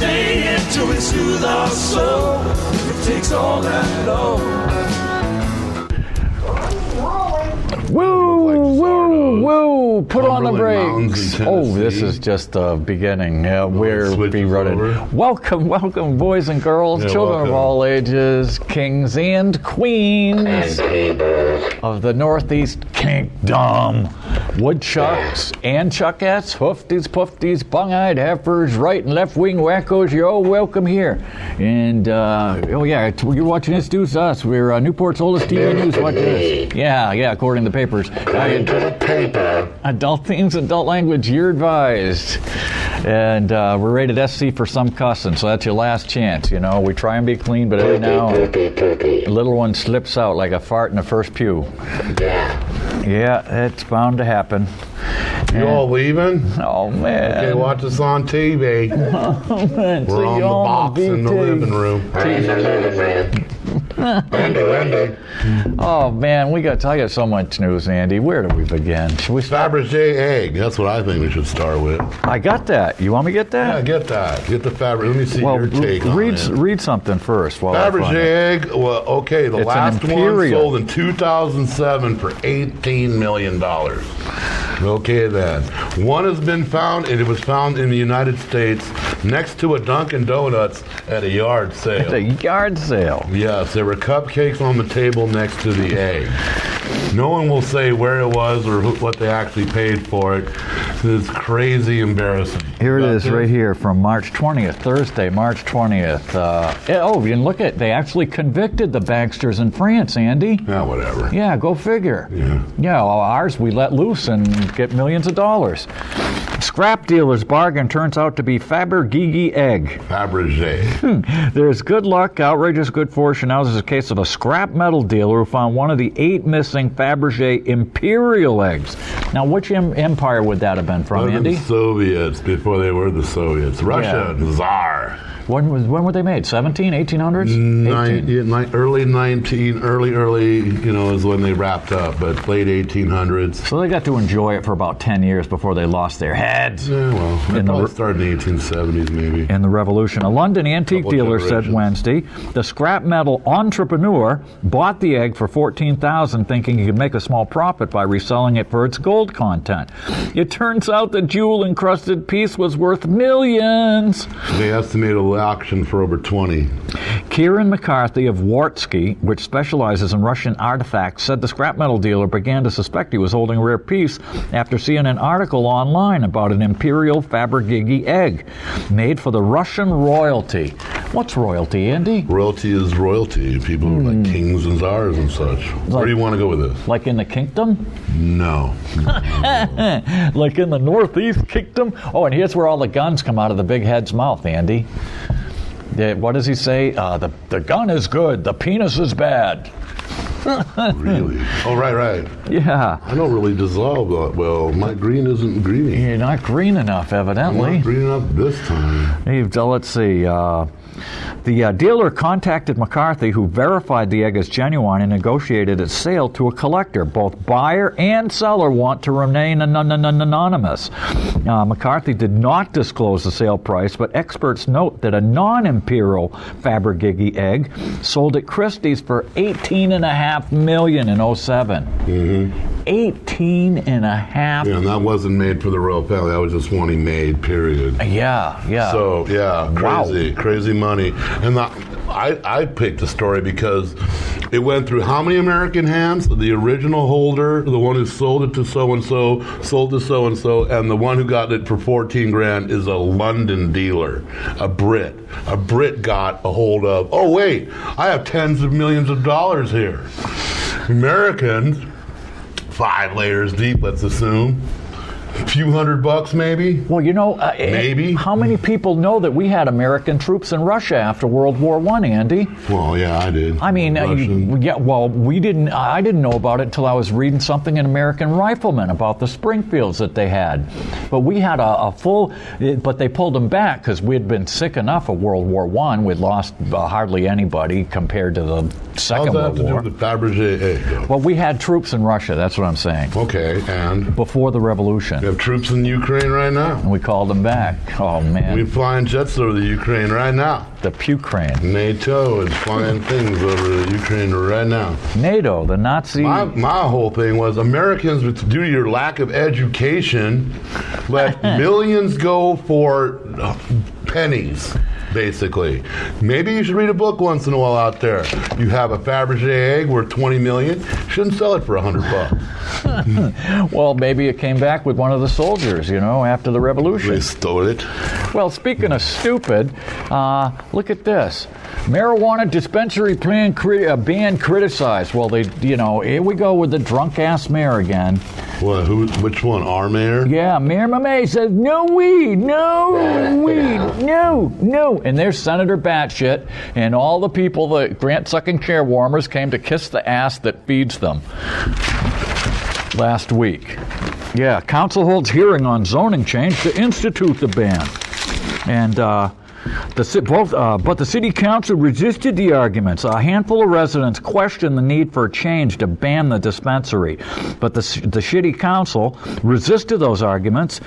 stay until we soothe our soul. It takes all that long. Woo, woo, woo! Put on the brakes. Oh, this is just the beginning. Yeah, we're be running. Welcome, welcome, boys and girls, children of all ages, kings and queens of the Northeast Kingdom. Woodchucks and chuckettes, hoofties, pufties, bung-eyed heifers, right and left wing wackos, you're all welcome here. And, oh yeah, you're watching this, dude's us. We're Newport's oldest TV news. Watch this. Yeah, according to the papers. Adult themes, adult language, you're advised. And we're rated SC for some cussing, so that's your last chance, you know. We try and be clean, but every now and a little one slips out like a fart in the first pew. Yeah, it's bound to happen. You all leaving? Oh, man. Okay, watch us on TV. Oh, man. We're on the box in the living room. Wendy. Oh, man, I got so much news, Andy. Where do we begin? Should we start? Fabergé egg. That's what I think we should start with. I got that. You want me to get that? Yeah, get that. Get the Fabergé. Let me see your take on it. Read something first. Fabergé egg. Well, okay, the last one sold in 2007 for $18 million. Okay, then. One has been found, and it was found in the United States next to a Dunkin' Donuts at a yard sale. At a yard sale? Yes, there were cupcakes on the table next to the egg. No one will say where it was or what they actually paid for it. It's crazy embarrassing. Here it is right here from March 20th, Thursday, March 20th. Oh, you can look at, they actually convicted the banksters in France, Andy. Yeah, whatever. Yeah, go figure. Yeah, well, ours we let loose and get millions of dollars. Scrap dealer's bargain turns out to be Fabergé egg. Fabergé. There's good luck, outrageous good fortune. Now this is a case of a scrap metal dealer who found one of the 8 missing Fabergé Imperial eggs. Now, which empire would that have been from, Andy? The Soviets, before they were the Soviets. Russia, Tsar. When were they made? 17, 1800s? Early 19, early, is when they wrapped up, but late 1800s. So they got to enjoy it for about 10 years before they lost their heads. Yeah, well, they probably started in the 1870s, maybe. In the Revolution. A London antique dealer said Wednesday, the scrap metal entrepreneur bought the egg for $14,000, thinking he could make a small profit by reselling it for its gold content. It turns out the jewel-encrusted piece was worth millions. They estimated a auction for over 20. Kieran McCarthy of Wartsky, which specializes in Russian artifacts, said the scrap metal dealer began to suspect he was holding a rare piece after seeing an article online about an Imperial Fabergé egg made for the Russian royalty. What's royalty, Andy? Royalty is royalty. People like kings and czars and such. Where do you want to go with this? Like in the kingdom? No. Like in the Northeast Kingdom? Oh, and here's where all the guns come out of the big head's mouth, Andy. What does he say? The gun is good, the penis is bad. Really? Oh, right. Yeah. I don't really dissolve that well. My green isn't greeny. You're not green enough, evidently. I'm not green enough this time. Let's see. The dealer contacted McCarthy, who verified the egg as genuine and negotiated its sale to a collector. Both buyer and seller want to remain anonymous. McCarthy did not disclose the sale price, but experts note that a non-imperial Fabergé egg sold at Christie's for $18.5 million in 2007. Mm-hmm. 18.5. Yeah, and that wasn't made for the royal family. That was just one he made, period. Yeah. So, crazy money. And I picked the story because it went through how many American hands? The original holder, the one who sold it to so-and-so, sold to so-and-so, and the one who got it for $14,000 is a London dealer, a Brit. A Brit got a hold of, oh wait, I have tens of millions of dollars here. Americans, 5 layers deep, let's assume. A few $100 maybe? Well, maybe. How many people know that we had American troops in Russia after World War I, Andy? Well, yeah, I did. I mean, we didn't. I didn't know about it until I was reading something in American Rifleman about the Springfields that they had. But we had a full, but they pulled them back because we had been sick enough of World War I. We'd lost hardly anybody compared to the Second World War. How's that to do with the Fabergé egg? Well, we had troops in Russia. That's what I'm saying. Okay, and? Before the revolution. We have troops in Ukraine right now. And we called them back. Oh, man. We're flying jets over the Ukraine right now. The Pukrane. NATO is flying things over the Ukraine right now. NATO, the Nazi. My whole thing was Americans, due to your lack of education, let millions go for pennies. Basically, maybe you should read a book once in a while out there. You have a Fabergé egg worth $20 million. Shouldn't sell it for $100. Well, maybe it came back with one of the soldiers, after the revolution. They stole it. Well, speaking of stupid, look at this. Marijuana dispensary ban criticized. Well, here we go with the drunk ass mayor again. Well, which one? Our mayor? Yeah, Mayor Mamay says no weed, no weed, no. And there's Senator Batshit and all the people, the grant-sucking chair warmers, came to kiss the ass that feeds them last week. Yeah, council holds hearing on zoning change to institute the ban. And but the city council resisted the arguments. A handful of residents questioned the need for a change to ban the dispensary, but the city council resisted those arguments,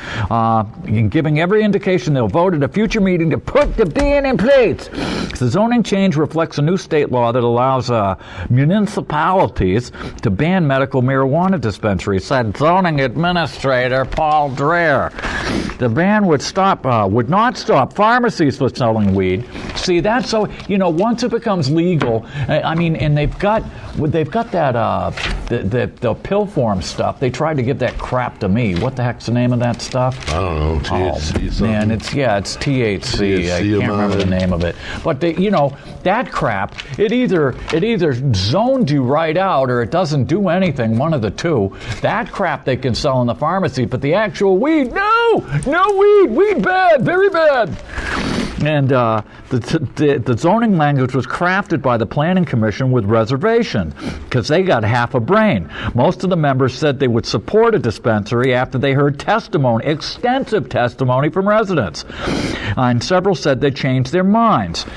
giving every indication they'll vote at a future meeting to put the ban in place. The zoning change reflects a new state law that allows municipalities to ban medical marijuana dispensaries, said zoning administrator Paul Dreher. The ban would not stop pharmacies from selling weed. See, that's so, once it becomes legal, and they've got that, the pill form stuff. They tried to give that crap to me. What the heck's the name of that stuff? I don't know. THC something? Man, it's THC. I can't remember the name of it. But that crap, it either zones you right out or it doesn't do anything, one of the two. That crap they can sell in the pharmacy, but the actual weed, no weed bad, very bad. And the zoning language was crafted by the Planning Commission with reservation because they got half a brain. Most of the members said they would support a dispensary after they heard extensive testimony from residents. And several said they changed their minds.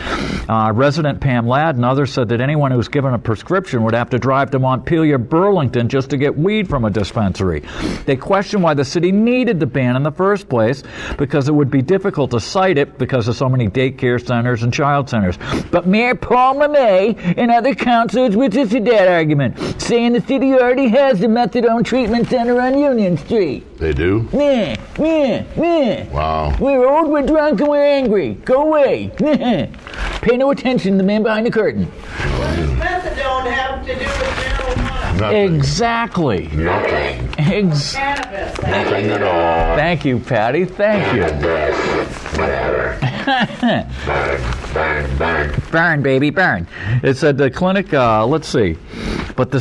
Resident Pam Ladd and others said that anyone who was given a prescription would have to drive to Montpelier, Burlington just to get weed from a dispensary. They questioned why the city needed the ban in the first place because it would be difficult to cite it because of so many daycare centers and child centers. But Mayor Paul Mamay and other councilors resisted that argument, saying the city already has the methadone treatment center on Union Street. They do? Yeah. Wow. We're old, we're drunk, and we're angry. Go away. Pay no attention to the man behind the curtain. What does methadone have to do with marijuana? Nothing. Exactly. Nothing. Cannabis. Nothing at all. Thank you, Patty. Thank you. Burn, baby, burn. It said the clinic, let's see. But the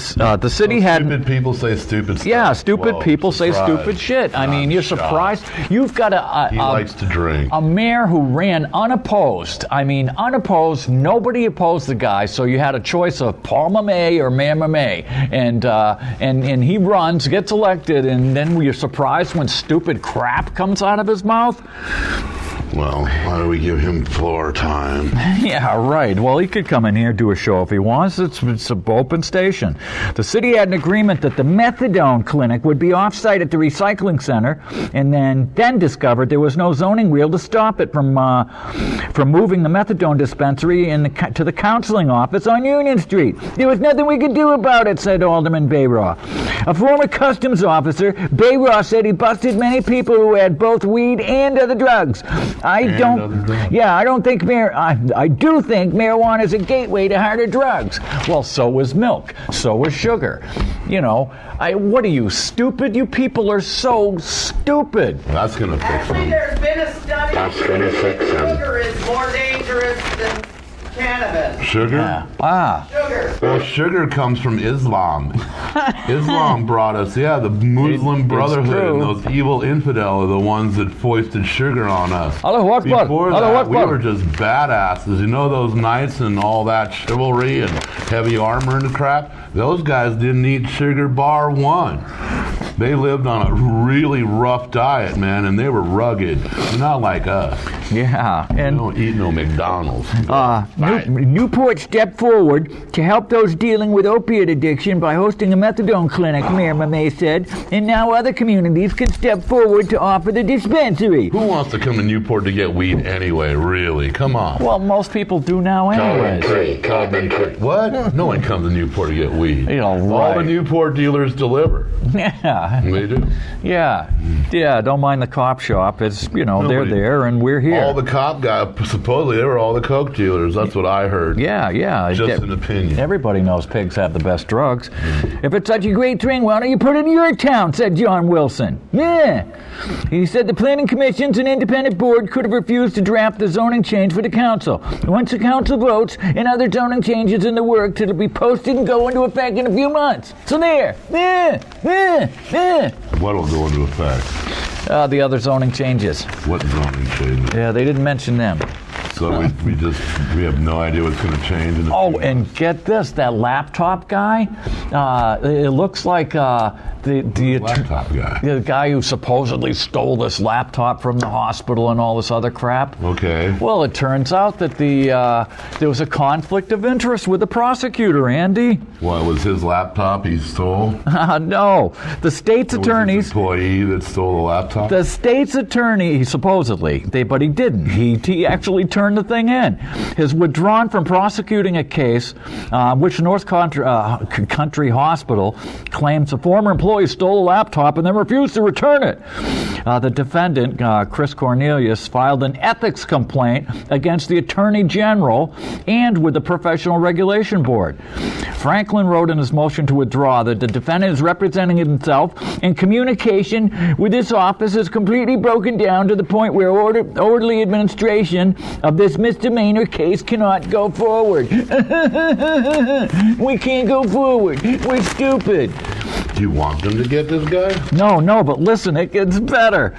city had... Stupid people say stupid stuff. Yeah, stupid people say stupid shit. I mean, you're surprised. You've got he likes to drink. A mayor who ran unopposed. I mean, unopposed. Nobody opposed the guy, so you had a choice of Paul Mamay or Mayor Mamay. And he runs, gets elected, and then you're surprised when stupid crap comes out of his mouth? Well, why don't we give him floor time? Yeah, right. Well, he could come in here and do a show if he wants. It's an open station. The city had an agreement that the methadone clinic would be off-site at the recycling center, and then discovered there was no zoning wheel to stop it from moving the methadone dispensary to the counseling office on Union Street. There was nothing we could do about it, said Alderman Bayraw. A former customs officer, Bayraw, said he busted many people who had both weed and other drugs. I do think marijuana is a gateway to harder drugs. Well, so is milk. So is sugar. What are you, stupid? You people are so stupid. That's going to fix Actually, him. there's been a study That's going to fix him. sugar is more dangerous than cannabis. Sugar? Yeah. Sugar. Well, sugar comes from Islam. Islam brought us, the Muslim Brotherhood and those evil infidel are the ones that foisted sugar on us. Allahu Akbar. Before that, we were just badasses. Those knights and all that chivalry and heavy armor and crap? Those guys didn't eat sugar bar one. They lived on a really rough diet, man, and they were rugged. They're not like us. Yeah. And don't eat no McDonald's. Newport stepped forward to help those dealing with opiate addiction by hosting a methadone clinic, Mayor Mamay said, and now other communities can step forward to offer the dispensary. Who wants to come to Newport to get weed anyway, really? Come on. Well, most people do now anyways. What? No one comes to Newport to get weed. You know, right. All the Newport dealers deliver. Yeah. They do. Yeah. Yeah, don't mind the cop shop. It's, they're there and we're here. All the cop guys, supposedly they were all the coke dealers. That's what I heard. Yeah. Just an opinion. Everybody knows pigs have the best drugs. If it's such a great thing, why don't you put it in your town, said John Wilson. Yeah. He said the planning commission's an independent board could have refused to draft the zoning change for the council. Once the council votes and other zoning changes in the works, it'll be posted and go into effect in a few months. So there. What will go into effect? The other zoning changes. What zoning changes? Yeah, they didn't mention them. So we have no idea what's going to change. And get this, that laptop guy, it looks like the laptop guy. The guy who supposedly stole this laptop from the hospital and all this other crap. Okay. Well, it turns out that there was a conflict of interest with the prosecutor, Andy. What, was his laptop he stole? No. The state's attorneys... Was his employee that stole the laptop? The state's attorney, supposedly, but he didn't. He actually turned the thing in. Has withdrawn from prosecuting a case which North Country Hospital claims a former employee stole a laptop and then refused to return it. The defendant, Chris Cornelius, filed an ethics complaint against the Attorney General and with the Professional Regulation Board. Franklin wrote in his motion to withdraw that the defendant is representing himself and communication with this office is completely broken down to the point where orderly administration of this misdemeanor case cannot go forward. We can't go forward. We're stupid. Do you want them to get this guy? No, but listen, it gets better.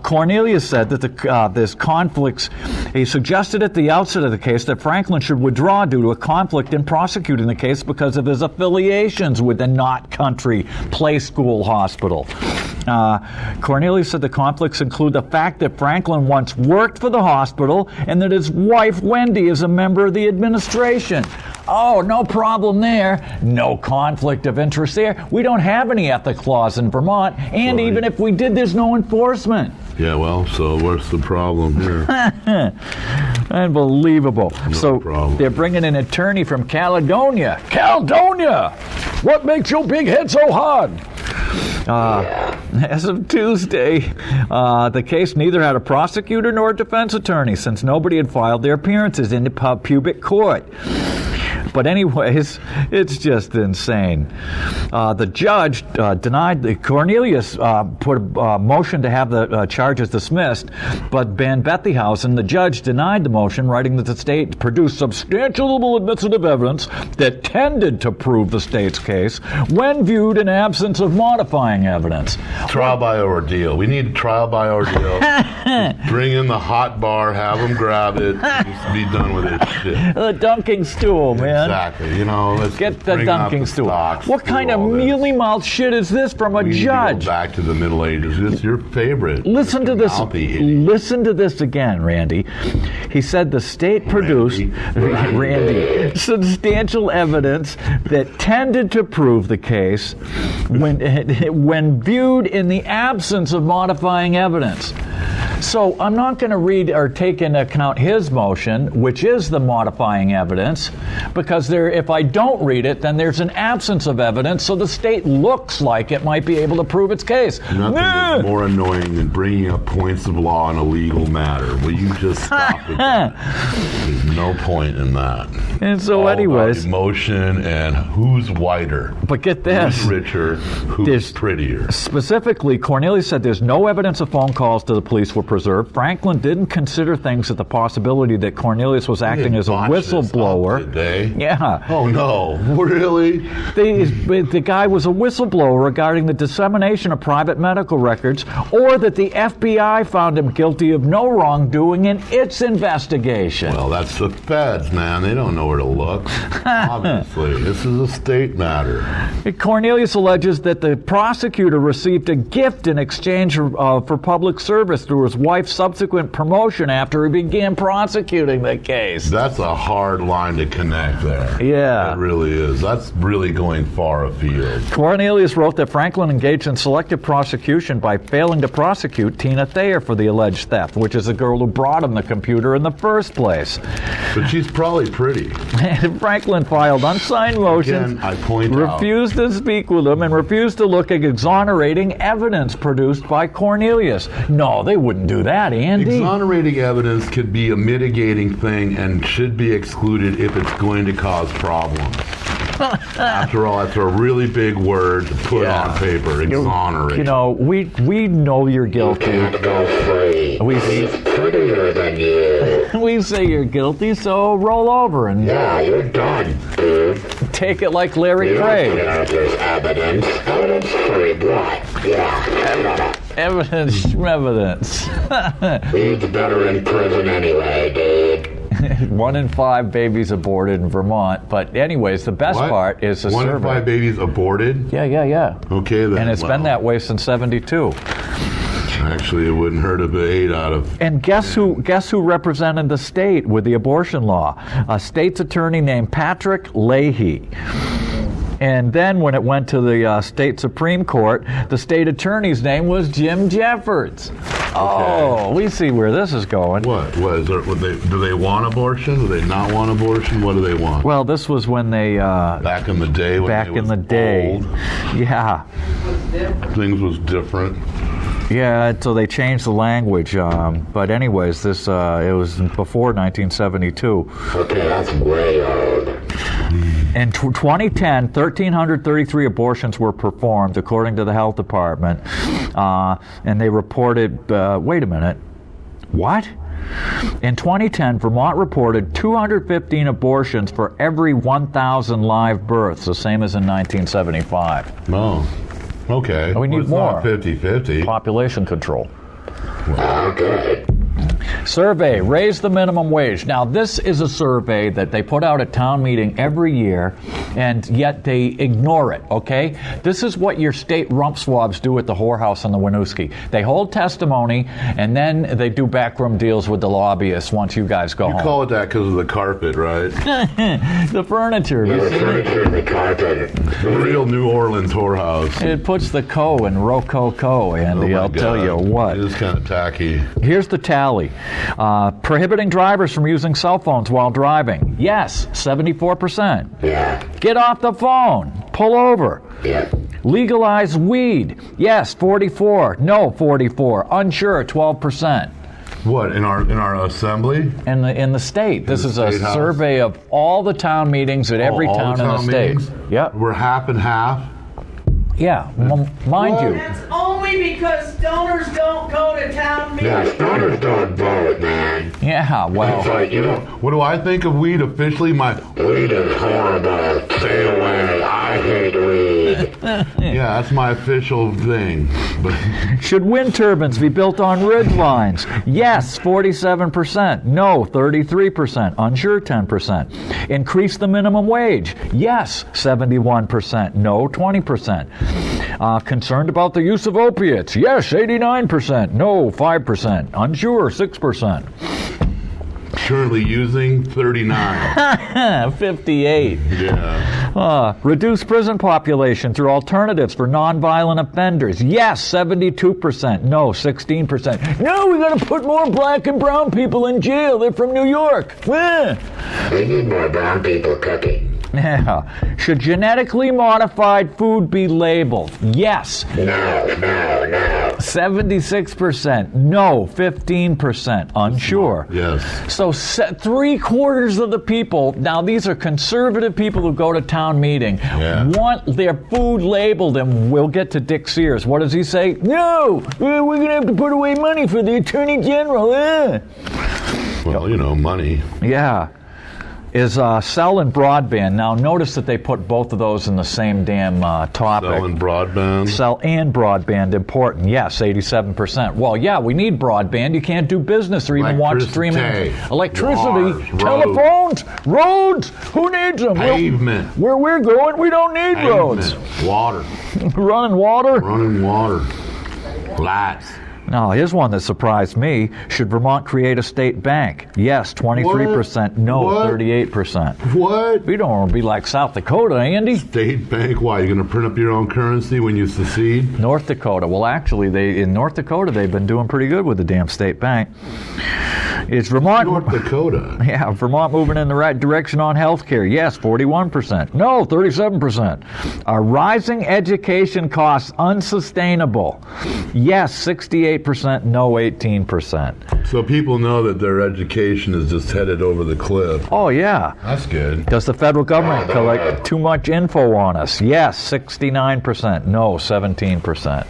Cornelius said that there's conflicts. He suggested at the outset of the case that Franklin should withdraw due to a conflict in prosecuting the case because of his affiliations with the Knott Country Play School Hospital. Cornelius said the conflicts include the fact that Franklin once worked for the hospital and that his wife, Wendy, is a member of the administration. Oh, no problem there. No conflict of interest there. We don't have any ethics laws in Vermont, and even if we did, there's no enforcement. Yeah, well, so what's the problem here? Unbelievable. No problem. They're bringing an attorney from Caledonia. Caledonia! What makes your big head so hard? As of Tuesday, the case neither had a prosecutor nor a defense attorney since nobody had filed their appearances in the pubic court. But anyways, it's just insane. The judge denied, Cornelius put a motion to have the charges dismissed, but Ben Bethyhausen, the judge, denied the motion, writing that the state produced substantial admissive evidence that tended to prove the state's case when viewed in absence of modifying evidence. Trial by ordeal. We need trial by ordeal. Bring in the hot bar, have them grab it, just be done with this shit. The dunking stool, man. Exactly. Let's get the dunking stool. What kind of mealy-mouthed shit is this from a judge? Need to go back to the Middle Ages. It's your favorite. Listen to this. Listen to this again, Randy. He said the state produced Randy substantial evidence that tended to prove the case when viewed in the absence of modifying evidence. So I'm not going to read or take into account his motion, which is the modifying evidence, because if I don't read it, then there's an absence of evidence, so the state looks like it might be able to prove its case. Nothing is more annoying than bringing up points of law in a legal matter. Will you just stop with that? There's no point in that. And so all anyways. About emotion and who's whiter. But get this. Who's richer, who's prettier. Specifically, Cornelius said there's no evidence of phone calls to the police were preserved. Franklin didn't consider things at the possibility that Cornelius was acting as a whistleblower. Yeah. Oh no, really? The guy was a whistleblower regarding the dissemination of private medical records, or that the FBI found him guilty of no wrongdoing in its investigation. Well, that's the feds, man. They don't know where to look. Obviously, this is a state matter. Cornelius alleges that the prosecutor received a gift in exchange for public service through his wife's subsequent promotion after he began prosecuting the case. That's a hard line to connect there. Yeah. It really is. That's really going far afield. Cornelius wrote that Franklin engaged in selective prosecution by failing to prosecute Tina Thayer for the alleged theft, which is the girl who brought him the computer in the first place. But she's probably pretty. Franklin filed unsigned motions, Again, I point refused to speak with him, and refused to look at exonerating evidence produced by Cornelius. No, they wouldn't do that, Andy. Exonerating evidence could be a mitigating thing and should be excluded if it's going to cause problems. After all, that's a really big word to put on paper. Exonerate. You know, we know you're guilty. You can't go free. He's prettier than you. We say you're guilty, so roll over and Yeah, you're done, dude. take it like Larry You Craig. there's evidence. Evidence free what? Yeah. Evidence. He's better in prison anyway, dude. 1 in 5 babies aborted in Vermont. But anyways, the best part is the 1 in survey. 5 babies aborted? Yeah. Okay, then. And it's been that way since '72. Actually, it wouldn't hurt if 8 out of... And guess who represented the state with the abortion law? A state's attorney named Patrick Leahy. And then when it went to the state Supreme Court, the state attorney's name was Jim Jeffords. Oh, we see where this is going. What is there? Do they want abortion? Do they not want abortion? What do they want? Well, this was when they... back in the day when back they in was the day. old, Yeah. things was different. Yeah, so they changed the language. But anyways, this it was before 1972. Okay, that's way old. In 2010, 1,333 abortions were performed, according to the health department. And they reported, wait a minute, what? In 2010, Vermont reported 215 abortions for every 1,000 live births, the same as in 1975. Oh, okay. We need it's more. Not 50-50. Population control. Okay. Survey, raise the minimum wage. Now, this is a survey that they put out at town meeting every year, and yet they ignore it, okay? This is what your state rump swabs do at the whorehouse on the Winooski. They hold testimony, and then they do backroom deals with the lobbyists once you guys go home. You call it that because of the carpet, right? The furniture. The furniture and the carpet. The real New Orleans whorehouse. It puts the co in rococo, Andy, Oh my I'll tell God. you what. It is kind of tacky. Here's the tally. Prohibiting drivers from using cell phones while driving. Yes, 74%. Yeah. Get off the phone. Pull over. Yeah. Legalize weed. Yes, 44. No, 44. Unsure, 12%. What, in our assembly? In the state. This the is a state house? survey of all the town meetings at every all town the in the town state. meetings? Yep. We're half and half. Yeah, mind you. That's only because stoners don't go to town Yeah, meetings. stoners don't vote, man. Yeah, well. It's like, you know, What do I think of weed officially? weed is horrible. Stay away. I hate weed. Yeah, that's my official thing. But Should wind turbines be built on ridge lines? Yes, 47%. No, 33%. Unsure, 10%. Increase the minimum wage? Yes, 71%. No, 20%. Concerned about the use of opiates? Yes, 89%. No, 5%. Unsure, 6%. currently using 39. 58. Yeah. Reduce prison population through alternatives for nonviolent offenders. Yes, 72%. No, 16%. No, we got to put more black and brown people in jail. They're from New York. We need more brown people cooking. Yeah. Should genetically modified food be labeled? Yes. No. 76%. No, 15%. Unsure. Yes. So 3/4 of the people, now these are conservative people who go to town meeting, want their food labeled, and we'll get to Dick Sears. What does he say? No, we're going to have to put away money for the Attorney General. Well, you know, money. Yeah. Is cell and broadband. Now, notice that they put both of those in the same damn topic. Cell and broadband. Cell and broadband important. Yes, 87%. Well, yeah, we need broadband. You can't do business or even watch streaming. Electricity, Cars, telephones, roads. Who needs them? Pavement. Where we're going, we don't need roads. Water. Running water. Running water. Lights. Now, here's one that surprised me. Should Vermont create a state bank? Yes, 23%. No, What? 38%. What? We don't want to be like South Dakota, Andy. State bank? Why? You're going to print up your own currency when you secede? North Dakota. Well, actually, in North Dakota, they've been doing pretty good with the damn state bank. Is Vermont... North Dakota? Yeah, Vermont moving in the right direction on health care? Yes, 41%. No, 37%. Are rising education costs unsustainable? Yes, 68%. No, 18%. So people know that their education is just headed over the cliff. Oh, yeah. That's good. Does the federal government collect too much info on us? Yes, 69%. No, 17%.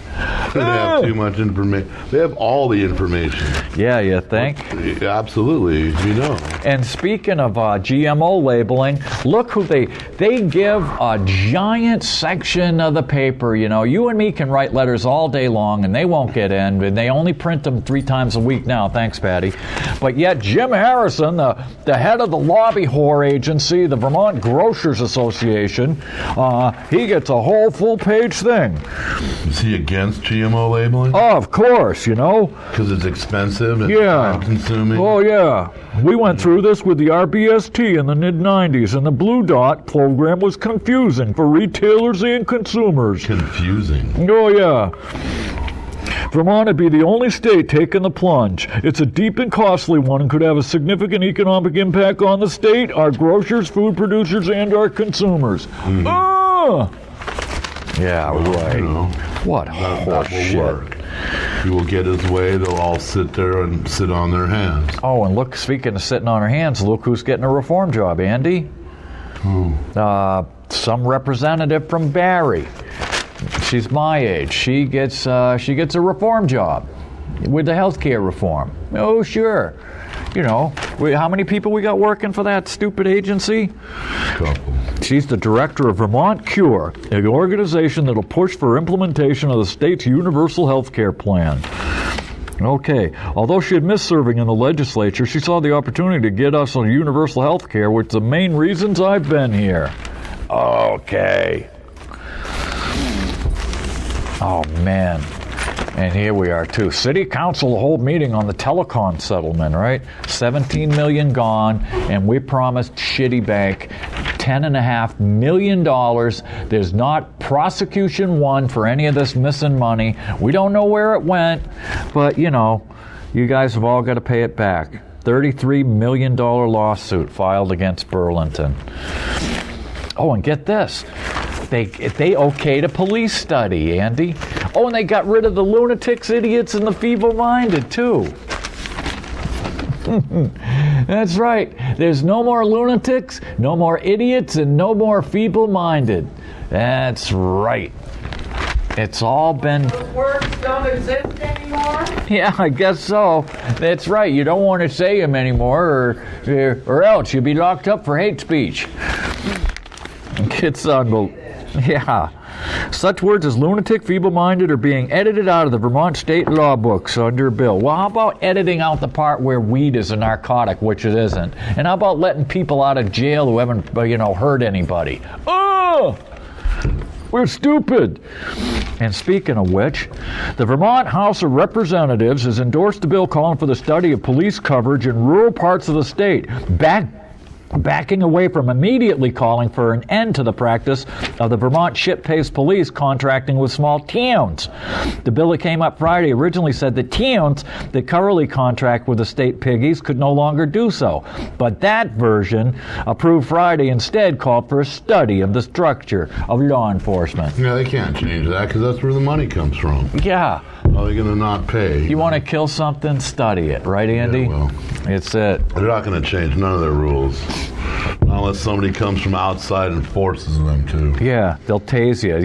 They have too much information. They have all the information. Yeah, you think? Absolutely, you know. And speaking of GMO labeling, look who they give a giant section of the paper. You know, you and me can write letters all day long and they won't get in, and they only print them 3 times a week now. Thanks, Patty. But yet Jim Harrison, the head of the lobby whore agency, the Vermont Grocers Association, he gets a whole full-page thing. Is he against GMO labeling? Oh, of course, you know. Because it's expensive and Yeah. time-consuming? Oh, yeah. We went through this with the RBST in the mid-90s, and the Blue Dot program was confusing for retailers and consumers. Confusing. Oh, yeah. Vermont would be the only state taking the plunge. It's a deep and costly one and could have a significant economic impact on the state, our grocers, food producers, and our consumers. Yeah, right. You know, What that horse will shit. work. He will get his way. They'll all sit there and sit on their hands. Oh, and look, speaking of sitting on her hands, look who's getting a reform job, Andy. Some representative from Barrie. She's my age. She gets a reform job with the healthcare reform. Oh, sure. You know, how many people we got working for that stupid agency? Couple. She's the director of Vermont Cure, an organization that'll push for implementation of the state's universal health care plan. Okay, although she had missed serving in the legislature, she saw the opportunity to get us on universal health care, which is the main reasons I've been here. Okay. Oh, man. And here we are, too. City Council will hold meeting on the telecom settlement, right? $17 million gone, and we promised Shitty Bank $10.5 million. There's not prosecution one for any of this missing money. We don't know where it went, but, you know, you guys have all got to pay it back. $33 million lawsuit filed against Burlington. Oh, and get this. They okayed a police study, Andy. Oh, and they got rid of the lunatics, idiots, and the feeble-minded, too. That's right. There's no more lunatics, no more idiots, and no more feeble-minded. That's right. It's all been... Those words don't exist anymore? Yeah, I guess so. That's right. You don't want to say them anymore, or else you'll be locked up for hate speech. It's unbelievable. Yeah. Such words as lunatic, feeble-minded are being edited out of the Vermont state law books under a bill. Well, how about editing out the part where weed is a narcotic, which it isn't? And how about letting people out of jail who haven't, hurt anybody? Oh! We're stupid. And speaking of which, the Vermont House of Representatives has endorsed a bill calling for the study of police coverage in rural parts of the state, backing away from immediately calling for an end to the practice of the Vermont ship-pays police contracting with small towns. The bill that came up Friday originally said that towns that currently contract with the state piggies could no longer do so. But that version, approved Friday, instead called for a study of the structure of law enforcement. Yeah, they can't change that because that's where the money comes from. Yeah. How are they going to not pay? You want to kill something, study it, right, Andy? Yeah, well, it's it. they're not going to change none of their rules. Unless somebody comes from outside and forces them to. Yeah, they'll tase you,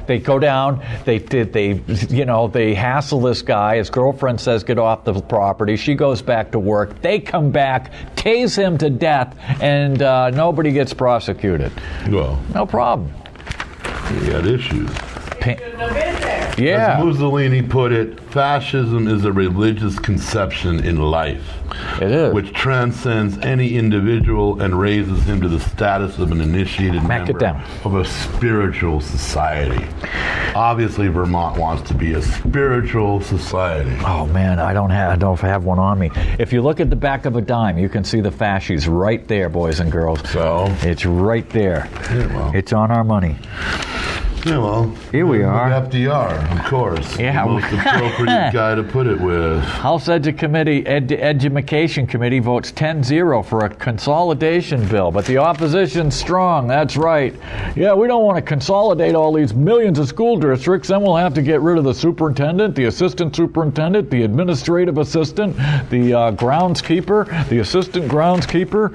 They go down, they hassle this guy. His girlfriend says get off the property. She goes back to work. They come back, tase him to death, and nobody gets prosecuted. Well, no problem. you got issues. Shouldn't have been there. Yeah. As Mussolini put it, fascism is a religious conception in life. It is. Which transcends any individual and raises him to the status of an initiated member of a spiritual society. Obviously, Vermont wants to be a spiritual society. Oh man, I don't have one on me. If you look at the back of a dime, you can see the fascies right there, boys and girls. So? It's right there. Yeah, well. It's on our money. Yeah, well, here we are. FDR, of course. Yeah, the most appropriate guy to put it with. House Education Committee votes 10-0 for a consolidation bill, but the opposition's strong. That's right. Yeah, we don't want to consolidate all these millions of school districts. Then we'll have to get rid of the superintendent, the assistant superintendent, the administrative assistant, the groundskeeper, the assistant groundskeeper.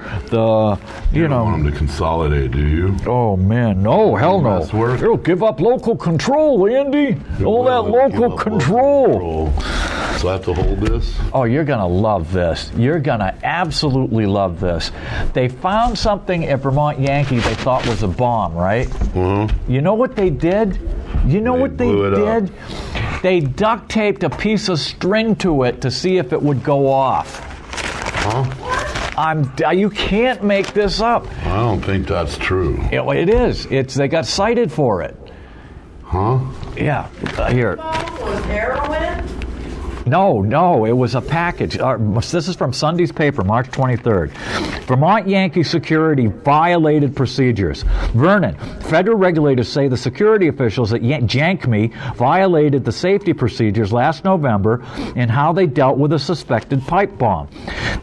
You don't want them to consolidate, do you? Oh man, no, hell no. It'll give up local control, Andy. All that local control. So I have to hold this? Oh, you're going to love this. You're going to absolutely love this. They found something at Vermont Yankee they thought was a bomb, right? Mm-hmm. You know what they did? You know what they did? They duct taped a piece of string to it to see if it would go off. Huh? You can't make this up. I don't think that's true. It is. They got cited for it. Huh? Yeah. Here. Was heroin? No, it was a package. This is from Sunday's paper, March 23rd. Vermont Yankee security violated procedures. Vernon, federal regulators say the security officials at Yankme violated the safety procedures last November in how they dealt with a suspected pipe bomb.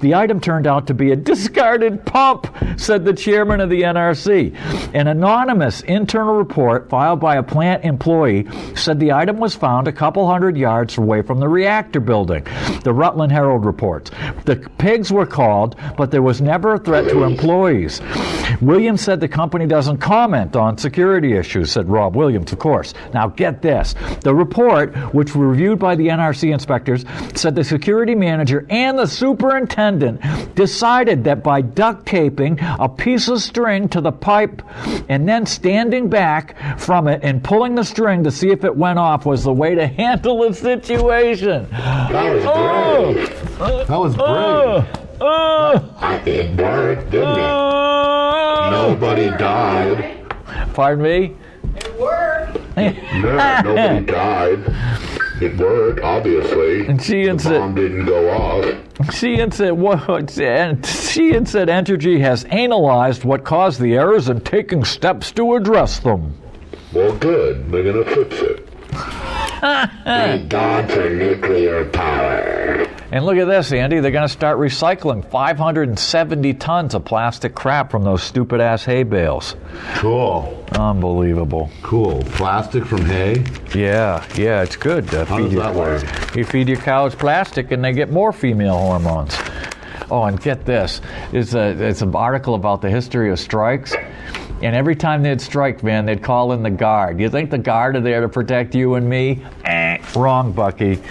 The item turned out to be a discarded pump, said the chairman of the NRC. An anonymous internal report filed by a plant employee said the item was found a couple hundred yards away from the reactor building. The Rutland Herald reports. The pigs were called, but there was never a threat to employees. Williams said the company doesn't comment on security issues, said Rob Williams, of course. Now get this. The report, which was reviewed by the NRC inspectors, said the security manager and the superintendent decided that by duct taping a piece of string to the pipe and then standing back from it and pulling the string to see if it went off was the way to handle the situation. That was brave. That was brave. It worked, didn't it? Nobody died. Pardon me? It worked. No, nobody died. It worked, obviously. And she the bomb didn't go off. Sheehan said Entergy has analyzed what caused the errors and taking steps to address them. Well, good. They're going to fix it. Thank God for nuclear power. And look at this, Andy. They're going to start recycling 570 tons of plastic crap from those stupid-ass hay bales. Cool. Unbelievable. Cool. Plastic from hay? Yeah, it's good. How does that work? You feed your cows plastic and they get more female hormones. Oh, and get this. It's an article about the history of strikes. And every time they'd strike, man, they'd call in the guard. You think the guard are there to protect you and me? Wrong, Bucky.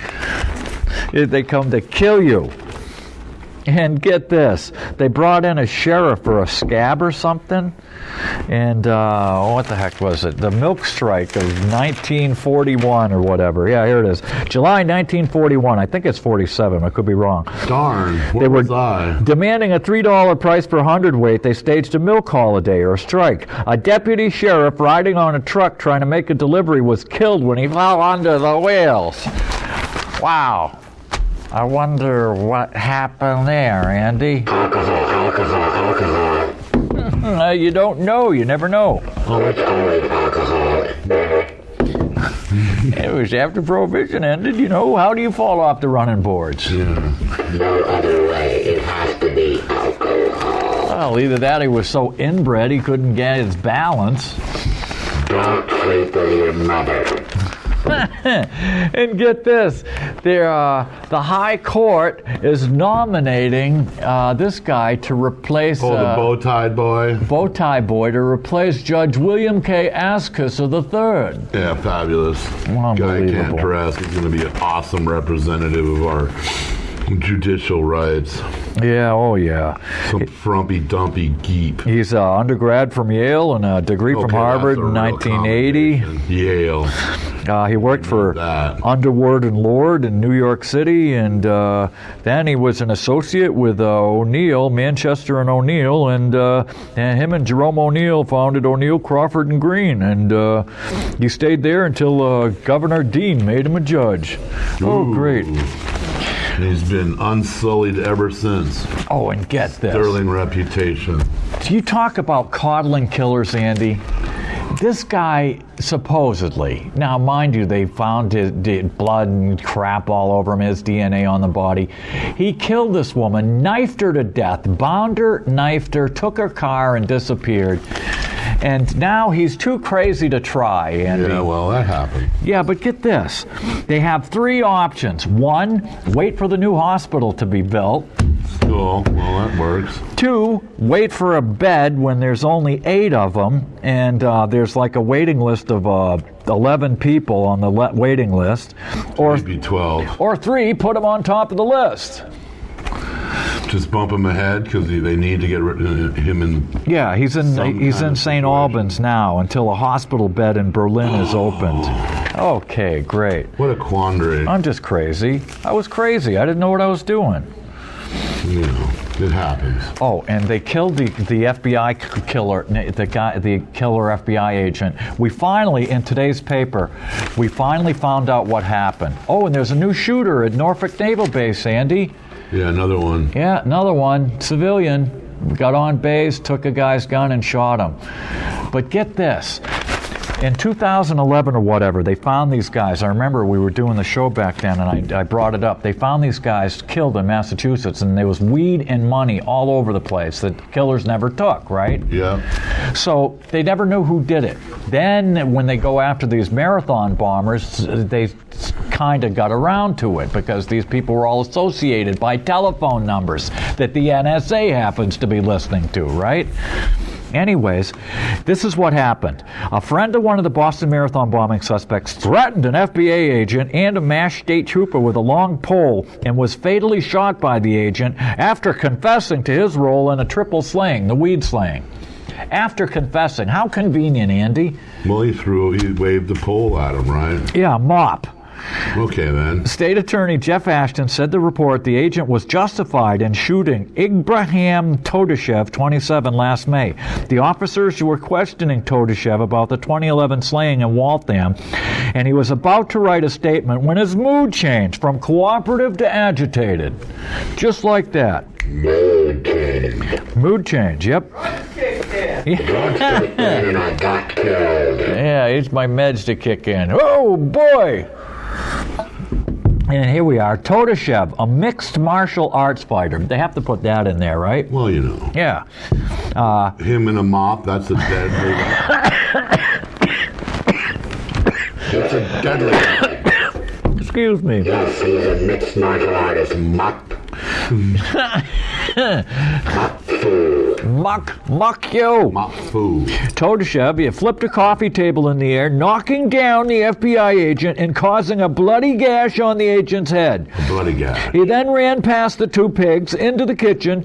They come to kill you. And get this. They brought in a sheriff for a scab or something. And what the heck was it? The milk strike of 1941 or whatever. Yeah, here it is. July 1941. I think it's 47. I could be wrong. Darn. They were demanding a $3 price per hundredweight. They staged a milk holiday or a strike. A deputy sheriff riding on a truck trying to make a delivery was killed when he fell under the wheels. Wow. I wonder what happened there, Andy. Alcohol. You don't know. You never know. Oh, it's always alcohol. It was after Prohibition ended, you know. How do you fall off the running boards? Yeah. No other way. It has to be alcohol. Well, either that or he was so inbred he couldn't get his balance. Don't sleep with your mother. And get this, the High Court is nominating this guy to replace... the bow-tied boy? Bow-tie boy to replace Judge William K. Askus III. Yeah, fabulous. Guy can't dress. He's going to be an awesome representative of our judicial rights. Yeah, oh yeah. Some frumpy-dumpy geep. He's an undergrad from Yale and a degree from Harvard in 1980. Yale. He worked for Underwood and Lord in New York City, and then he was an associate with O'Neill, Manchester and O'Neill, and him and Jerome O'Neill founded O'Neill, Crawford and Green, and he stayed there until Governor Dean made him a judge. Oh, great. He's been unsullied ever since. Oh, and get this. Sterling reputation. You talk about coddling killers, Andy. This guy, supposedly, now mind you, they found his blood and crap all over him, his DNA on the body. He killed this woman, knifed her to death, bound her, knifed her, took her car and disappeared. And now he's too crazy to try, Andy. Yeah, well, that happened. Yeah, but get this. They have 3 options. 1, wait for the new hospital to be built. Cool. Well, that works. 2, wait for a bed when there's only 8 of them, and there's like a waiting list of 11 people on the waiting list. Or maybe 12. Or 3, put them on top of the list. Just bump him ahead because they need to get rid of him in. Yeah, he's in St. Albans now until a hospital bed in Berlin is opened. Okay, great. What a quandary. I'm just crazy. I was crazy. I didn't know what I was doing. You know, it happens. Oh, and they killed the FBI killer, the killer FBI agent. We finally, in today's paper, we finally found out what happened. Oh, and there's a new shooter at Norfolk Naval Base, Andy. Yeah, another one. Yeah, another one. Civilian. Got on base, took a guy's gun and shot him. But get this. In 2011 or whatever, they found these guys. I remember we were doing the show back then, and I brought it up. They found these guys killed in Massachusetts, and there was weed and money all over the place that killers never took, right? Yeah. So they never knew who did it. Then when they go after these marathon bombers, they kind of got around to it because these people were all associated by telephone numbers that the NSA happens to be listening to, right? Anyways, this is what happened. A friend of one of the Boston Marathon bombing suspects threatened an FBI agent and a MASH state trooper with a long pole and was fatally shot by the agent after confessing to his role in a triple slaying, the weed slaying. After confessing. How convenient, Andy. Well, he waved the pole at him, right? Yeah, mop. Okay, then. State Attorney Jeff Ashton said the report the agent was justified in shooting Ibrahim Todashev, 27, last May. The officers were questioning Todashev about the 2011 slaying in Waltham, and he was about to write a statement when his mood changed from cooperative to agitated. Just like that. Mood change. Mood change, yep. And I got killed. Yeah, it's my meds to kick in. Oh, boy! And here we are, Todashev, a mixed martial arts fighter. They have to put that in there, right? Well, you know. Yeah. Him in a mop, that's a deadly It's a deadly weapon. Excuse me. Yes, he's a mixed martial artist. Mop. Muck you. Mop food. Todashev, he flipped a coffee table in the air, knocking down the FBI agent and causing a bloody gash on the agent's head. A bloody gash. He then ran past the 2 pigs into the kitchen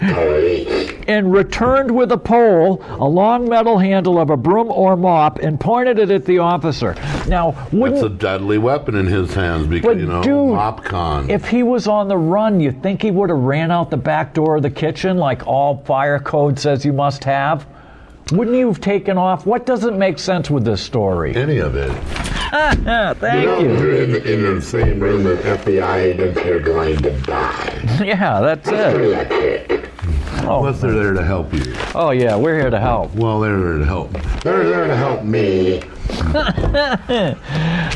and returned with a pole, a long metal handle of a broom or mop, and pointed it at the officer. Now, that's a deadly weapon in his hands because, you know, dude, MopCon. If he was on the run, you think he would have ran out the back door of the kitchen like all fire code says you must have? Wouldn't you have taken off? What doesn't make sense with this story? Any of it. Thank you. You're in the same room with FBI agents, you're going to die. Yeah, that's it. Unless they're there to help you. Oh, yeah, we're here to help. Well, they're there to help. They're there to help me.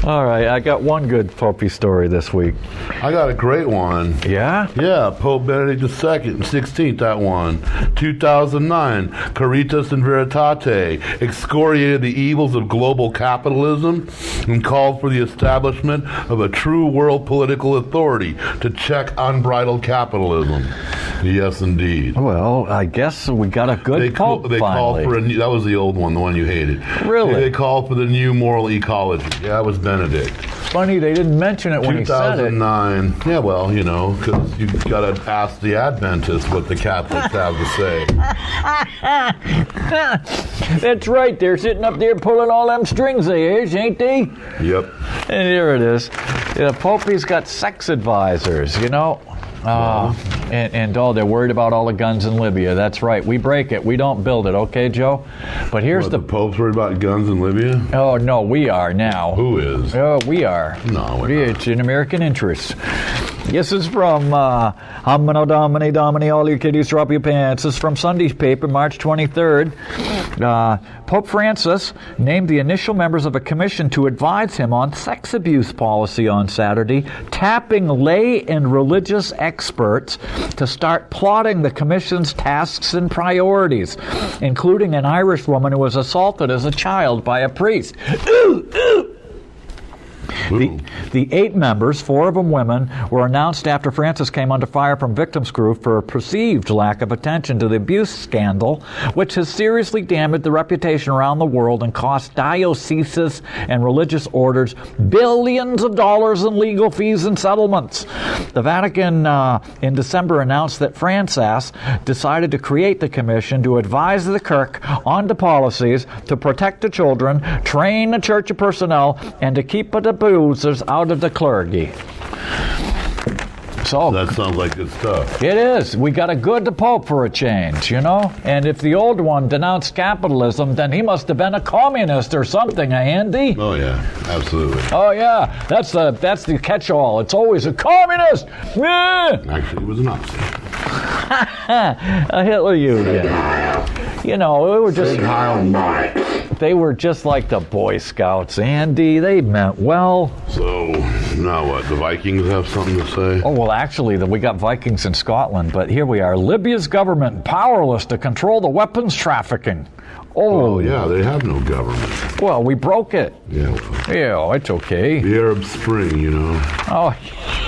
All right, I got one good Popey story this week. I got a great one. Yeah? Yeah, Pope Benedict II, 16th, that one. 2009, Caritas in Veritate excoriated the evils of global capitalism and called for the establishment of a true world political authority to check unbridled capitalism. Yes, indeed. Well, I guess we got a good Pope they finally. Called for a new, that was the old one, the one you hated. Really? They called for the new moral ecology. Yeah, that was Benedict. funny they didn't mention it when he said it. 2009. Yeah, well, you know, because you've got to ask the Adventists what the Catholics have to say. That's right. They're sitting up there pulling all them strings of theirs, ain't they? Yep. And here it is. The Pope's got sex advisors, you know. And they're worried about all the guns in Libya. That's right. We break it. We don't build it. Okay, Joe? But here's the Pope's worried about guns in Libya? Oh, no, we are now. Who is? Oh, we are. No, we're not. It's in American interest. This is from Homino Domini Domini, all you kiddies drop your pants. This is from Sunday's paper, March 23rd. Pope Francis named the initial members of a commission to advise him on sex abuse policy on Saturday, tapping lay and religious experts to start plotting the commission's tasks and priorities, including an Irish woman who was assaulted as a child by a priest. The 8 members, 4 of them women, were announced after Francis came under fire from victims group for a perceived lack of attention to the abuse scandal, which has seriously damaged the reputation around the world and cost dioceses and religious orders billions of dollars in legal fees and settlements. The Vatican in December announced that Francis decided to create the commission to advise the Kirk on the policies to protect the children, train the church personnel, and to keep the abusers out of the clergy. So that sounds like good stuff. It is. We got a good Pope for a change, you know? And if the old one denounced capitalism, then he must have been a communist or something, Andy? Oh, yeah. Absolutely. Oh, yeah. That's the catch-all. It's always a communist! Actually, it was a Nazi. A Hitler Youth. You know, they were just like the Boy Scouts, Andy. They meant well. So, now what? The Vikings have something to say? Oh, well, actually, we got Vikings in Scotland, but here we are. Libya's government powerless to control the weapons trafficking. Oh, yeah, they have no government. Well, we broke it. Yeah. Yeah, it's okay. The Arab Spring, you know. Oh,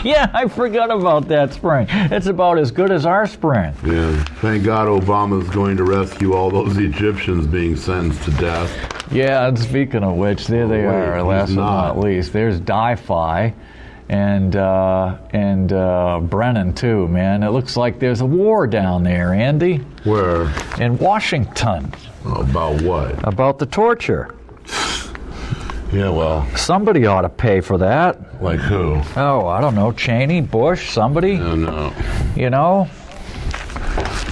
yeah, I forgot about that spring. It's about as good as our spring. Yeah, thank God Obama's going to rescue all those Egyptians being sentenced to death. Yeah, and speaking of which, there they are, last but not least. There's Di-Fi and Brennan, too, man. It looks like there's a war down there, Andy. Where? In Washington. About what? About the torture. Yeah, well. Somebody ought to pay for that. Like who? Oh, I don't know. Cheney, Bush, somebody? No. You know?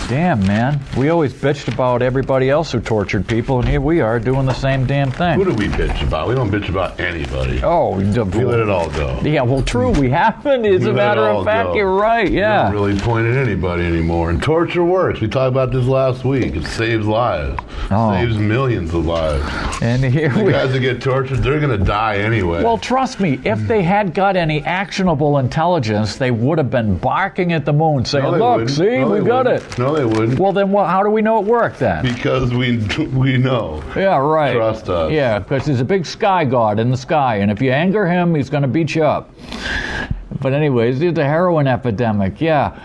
Damn, man. We always bitched about everybody else who tortured people, and here we are doing the same damn thing. Who do we bitch about? We don't bitch about anybody. Oh, we let it all go. Yeah, well, true, we haven't. As a matter of fact, you're right, yeah. We don't really point at anybody anymore. And torture works. We talked about this last week. It saves lives. Oh. Saves millions of lives. And here the guys that get tortured, they're going to die anyway. Well, trust me, if they had got any actionable intelligence, they would have been barking at the moon, saying, look, see, we got it. No, they wouldn't. Well, then how do we know it worked then? Because we know. Yeah, right. Trust us. Yeah, because there's a big sky god in the sky, and if you anger him, he's going to beat you up. But anyways, it's a heroin epidemic, yeah.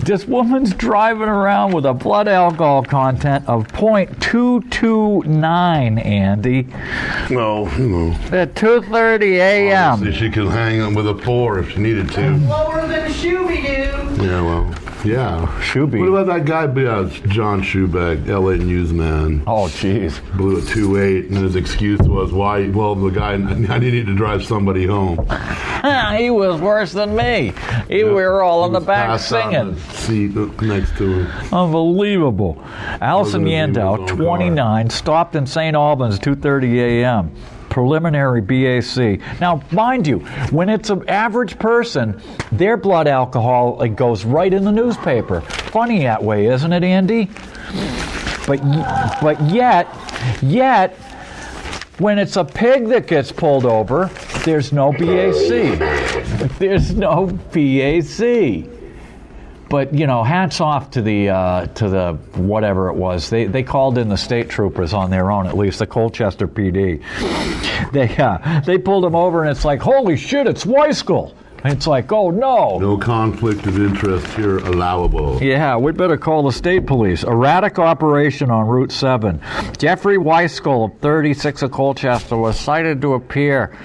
This woman's driving around with a blood alcohol content of 0.229, Andy. No, you know. At 2:30 a.m. Obviously, she could hang on with a 4 if she needed to. Lower than Shooby-Doo. Yeah, well, yeah. Shooby. What about that guy, John Shoebag, LA newsman? Oh, jeez. Blew a 2.8, and his excuse was, why? Well, the guy, I needed to drive somebody home. He was worse than me. We were all in the back singing. The seat next to him. Unbelievable. Allison Yandow, 29, stopped in St. Albans, 2:30 a.m. Preliminary BAC. Now, mind you, when it's an average person, their blood alcohol goes right in the newspaper. Funny that way, isn't it, Andy? But yet, when it's a pig that gets pulled over, there's no BAC. There's no BAC. But, you know, hats off to the whatever it was. They called in the state troopers on their own, at least the Colchester PD. They pulled him over, and it's like, holy shit, it's Weiskell. It's like, oh, no. No conflict of interest here allowable. Yeah, we'd better call the state police. Erratic operation on Route 7. Jeffrey Weiskell, 36 of Colchester, was cited to appear.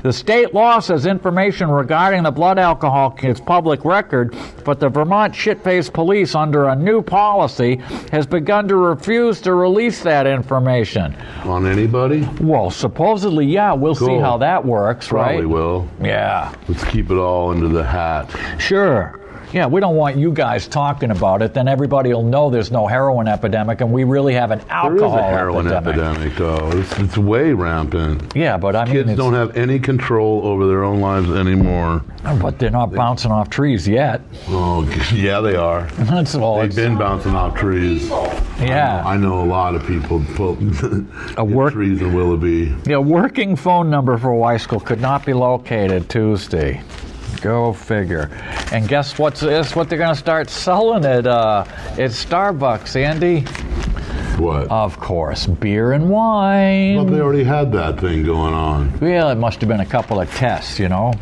The state law says information regarding the blood alcohol is public record, but the Vermont shit-faced police, under a new policy, has begun to refuse to release that information. On anybody? Well, supposedly, yeah. We'll see how that works, right? Probably will. Yeah. Let's keep it all into the hat. Sure. Yeah, we don't want you guys talking about it. Then everybody will know there's no heroin epidemic, and we really have an alcohol epidemic. There is a heroin epidemic, though. It's way rampant. Yeah, but I mean, kids don't have any control over their own lives anymore. But they're not bouncing off trees yet. Oh, yeah, they are. That's all. They've been bouncing off trees. Yeah. I know a lot of people trees in Willoughby. Yeah, working phone number for Weiskell could not be located Tuesday. Go figure. And guess what they're going to start selling at Starbucks, Andy? What? Of course, beer and wine. But they already had that thing going on. Well, it must have been a couple of tests, you know.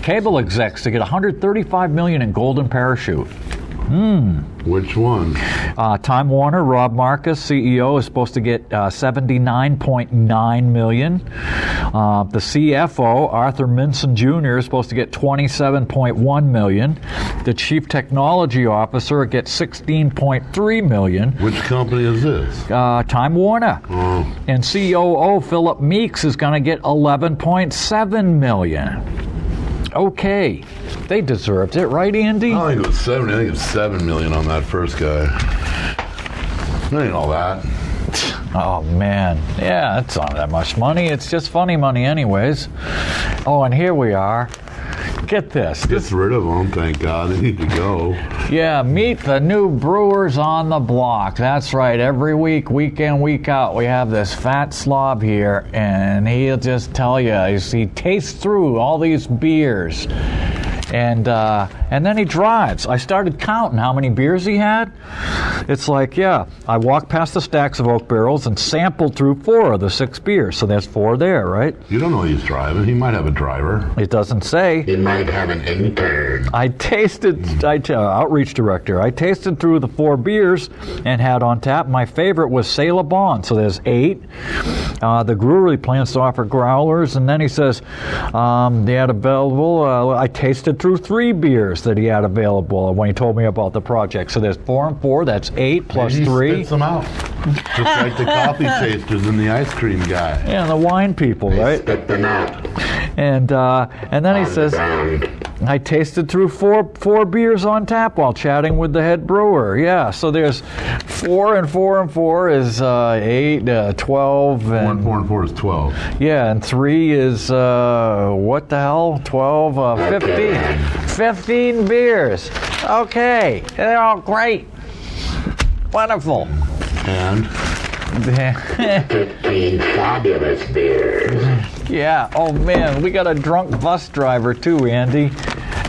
Cable execs to get $135 million in golden parachute. Which one? Time Warner, Rob Marcus, CEO, is supposed to get $79.9 million. The CFO, Arthur Minson Jr., is supposed to get $27.1 million. The Chief Technology Officer gets $16.3 million. Which company is this? Time Warner. Oh. And COO Philip Meeks is going to get $11.7 million. Okay. They deserved it, right, Andy? I think it was 7. I think it was $7 million on that first guy. That ain't all that. Oh, man. Yeah, that's not that much money. It's just funny money anyways. Oh, and here we are. Get this. Gets rid of them, thank God. They need to go. Yeah, meet the new brewers on the block. That's right. Every week, week in, week out, we have this fat slob here, and he'll just tell you, he tastes through all these beers. And then he drives. I started counting how many beers he had. It's like, yeah, I walked past the stacks of oak barrels and sampled through 4 of the 6 beers. So there's 4 there, right? You don't know he's driving. He might have a driver. It doesn't say. He might have an intern. Outreach director. I tasted through the 4 beers and had on tap. My favorite was Sailor Bond. So there's 8. The brewery plans to offer growlers. And then he says they had available. I tasted through 3 beers that he had available when he told me about the project. So there's 4 and 4. That's 8 plus 3. He spits them out. Just like the coffee tasters and the ice cream guy. Yeah, the wine people, right? Spit them out. And then he says, I tasted through 4 beers on tap while chatting with the head brewer. Yeah, so there's 4 and 4 and 4 is 8, 12. 4 and 4 and 4 is 12. Yeah, and 3 is, what the hell? 12, 15. 15 beers. Okay, they're all great. Wonderful. And? 15 fabulous beers. Yeah, oh man, we got a drunk bus driver too, Andy,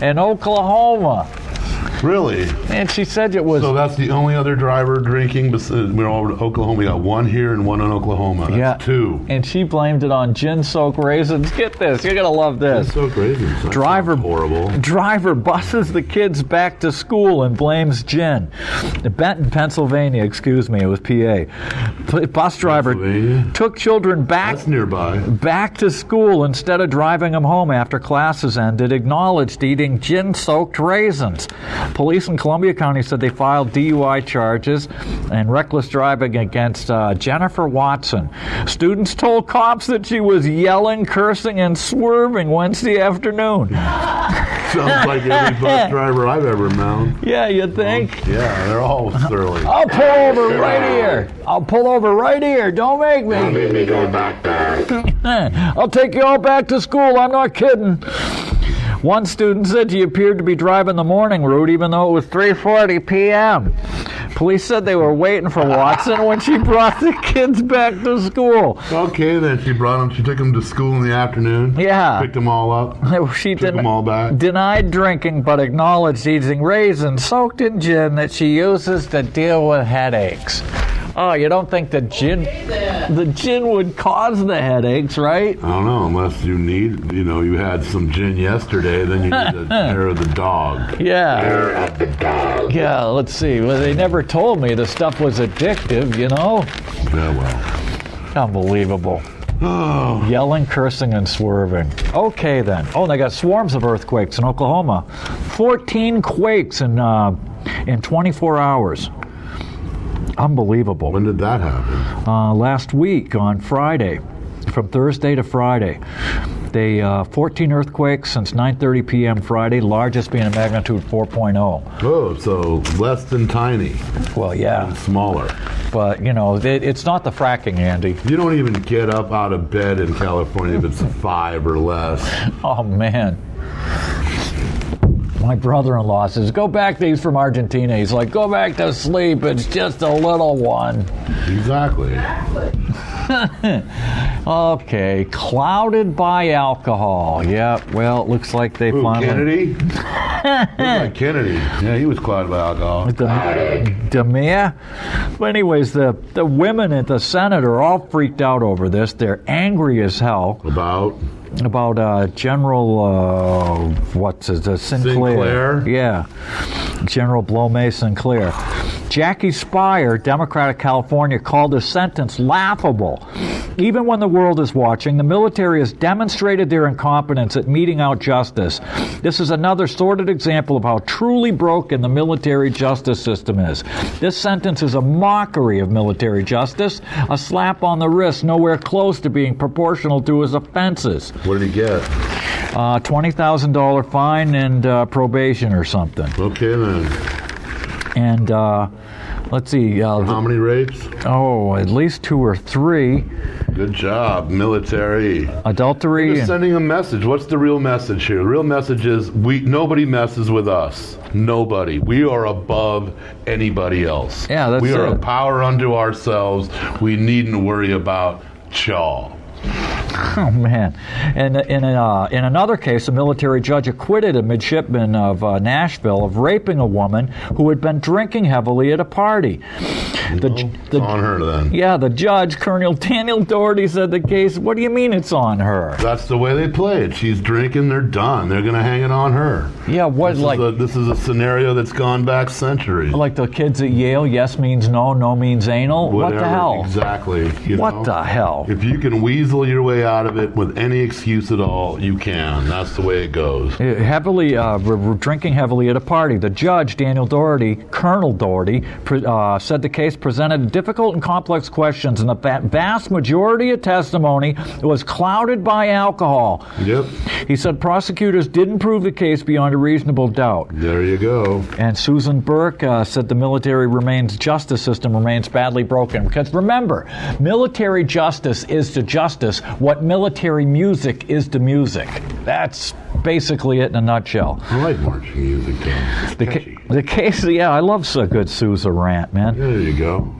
in Oklahoma. Really? And she said it was... So that's the only other driver drinking? We're all over to Oklahoma. We got 1 here and 1 in Oklahoma. That's 2. And she blamed it on gin-soaked raisins. Get this. You're going to love this. Gin-soaked raisins? That horrible. Driver buses the kids back to school and blames gin. Benton, Pennsylvania, excuse me, it was PA. Bus driver took children back... That's nearby. Back to school instead of driving them home after classes ended, acknowledged eating gin-soaked raisins. Police in Columbia County said they filed DUI charges and reckless driving against Jennifer Watson. Students told cops that she was yelling, cursing, and swerving Wednesday afternoon. Sounds like every bus driver I've ever known. Yeah, you think? Yeah, they're all surly. I'll pull over right here. I'll pull over right here. Don't make me. Don't make me go back there. I'll take you all back to school. I'm not kidding. One student said she appeared to be driving the morning route even though it was 3:40 p.m. Police said they were waiting for Watson when she brought the kids back to school. Okay, then she took them to school in the afternoon. Yeah. Picked them all up. She took them all back. Denied drinking but acknowledged eating raisins soaked in gin that she uses to deal with headaches. Oh, you don't think the gin would cause the headaches, right? I don't know, unless you need, you had some gin yesterday, then you need a hair of the dog. Yeah. Hair of the dog. Yeah, let's see. Well, they never told me the stuff was addictive, Yeah, well. Unbelievable. Oh. Yelling, cursing, and swerving. Okay, then. Oh, they got swarms of earthquakes in Oklahoma. 14 quakes in 24 hours. Unbelievable. When did that happen? Last week on Friday, from Thursday to Friday. 14 earthquakes since 9:30 p.m. Friday, largest being a magnitude 4.0. Oh, so less than tiny. Well, yeah. Smaller. But, it's not the fracking, Andy. You don't even get up out of bed in California if it's 5 or less. Oh, man. My brother-in-law says, go back, he's from Argentina. He's like, go back to sleep. It's just a little one. Exactly. Okay, clouded by alcohol. Yeah, well, it looks like they finally... Kennedy? Looks like Kennedy. Yeah, he was clouded by alcohol. Demea? But anyways, the women at the Senate are all freaked out over this. They're angry as hell. About General, Sinclair. Yeah, General Blomé Sinclair. Jackie Spire, Democrat of California, called his sentence laughable. Even when the world is watching, the military has demonstrated their incompetence at meting out justice. This is another sordid example of how truly broken the military justice system is. This sentence is a mockery of military justice, a slap on the wrist nowhere close to being proportional to his offenses. What did he get? $20,000 fine and probation or something. Okay, then. And let's see. How many rapes? Oh, at least 2 or 3. Good job, military. Adultery. You're sending a message. What's the real message here? The real message is nobody messes with us. Nobody. We are above anybody else. Yeah, that's it. We are a power unto ourselves. We needn't worry about y'all. Oh, man. And in another case, a military judge acquitted a midshipman of Nashville of raping a woman who had been drinking heavily at a party. It's on her, then. Yeah, the judge, Colonel Daniel Doherty, said the case, what do you mean it's on her? That's the way they play it. She's drinking, they're done. They're going to hang it on her. Yeah, this is a scenario that's gone back centuries. Like the kids at Yale, yes means no, no means anal? Whatever, what the hell? Exactly. What the hell? If you can weasel your way out of it with any excuse at all, you can. That's the way it goes. Drinking heavily at a party. The judge, Daniel Doherty, Colonel Doherty, said the case presented difficult and complex questions, and the vast majority of testimony was clouded by alcohol. Yep. He said prosecutors didn't prove the case beyond a reasonable doubt. There you go. And Susan Burke said the military justice system remains badly broken. Because remember, military justice is to justice what military music is to music. That's basically it in a nutshell. I like marching music, though. The case, yeah, I love a good Sousa rant, man. There you go.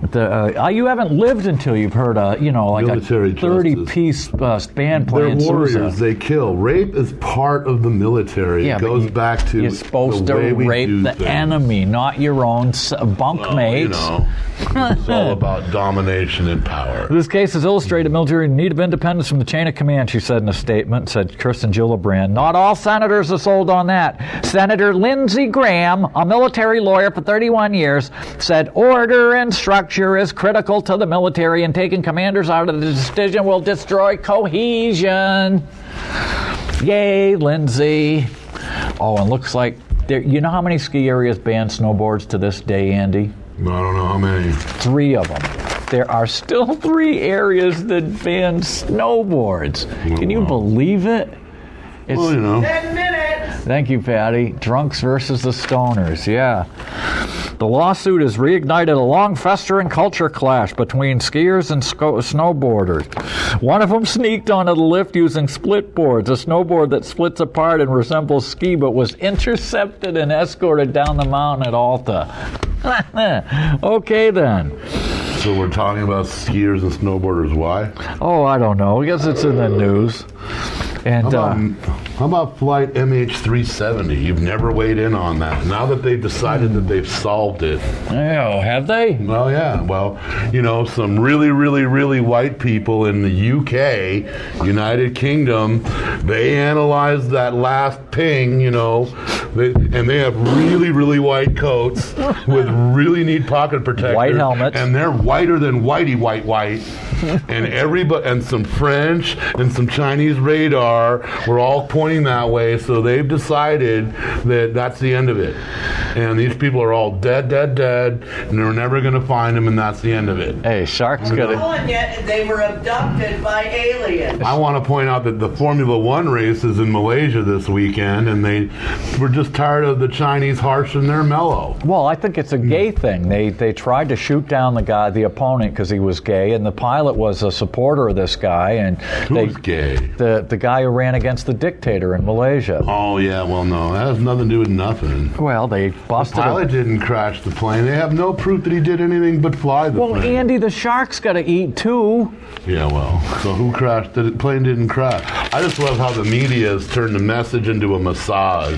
You haven't lived until you've heard like military a 30-piece band playing They're warriors. Sousa. They kill. Rape is part of the military. Yeah, it goes back to you're supposed the way to we rape do the things. enemy, not your own bunkmates. It's all about domination and power. This case has illustrated military need of independence from the chain of command, she said in a statement, said Kirsten Gillibrand. Not all senators are sold on that. Senator Lindsey Graham, a military lawyer for 31 years, said order and structure is critical to the military, and taking commanders out of the decision will destroy cohesion. Yay, Lindsey. Oh, and looks like, you know how many ski areas ban snowboards to this day, Andy? I don't know how many. 3 of them. There are still 3 areas that ban snowboards. Can you believe it? It's, well, 10 minutes. Thank you, Patty. Drunks versus the stoners, yeah. The lawsuit has reignited a long festering culture clash between skiers and snowboarders. One of them sneaked onto the lift using split boards, a snowboard that splits apart and resembles ski, but was intercepted and escorted down the mountain at Alta. Okay, then. So we're talking about skiers and snowboarders. Why? Oh, I don't know. I guess it's in the news. And how about flight MH370? You've never weighed in on that. Now that they've decided that they've solved it. Oh, have they? Well, yeah. Well, some really, really, really white people in the UK, United Kingdom, they analyzed that last ping, and they have really, really white coats with really neat pocket protectors. White helmets. And they're whiter than whitey white. And everybody, and some French and some Chinese radar were all pointing that way, so they've decided that that's the end of it. And these people are all dead, and they're never going to find them, and that's the end of it. Hey, sharks got it. Yet they were abducted by aliens. I want to point out that the Formula One race is in Malaysia this weekend, and they were just tired of the Chinese harsh and they're mellow. Well, I think it's a gay thing. They tried to shoot down the opponent, because he was gay, and the pilot was a supporter of this guy. And who's gay? The guy who ran against the dictator in Malaysia. Oh yeah, well no, that has nothing to do with nothing. Well, they busted. The pilot didn't crash the plane. They have no proof that he did anything but fly the plane. Well, Andy, the sharks got to eat too. Yeah, well, so who crashed? The plane didn't crash. I just love how the media has turned the message into a massage.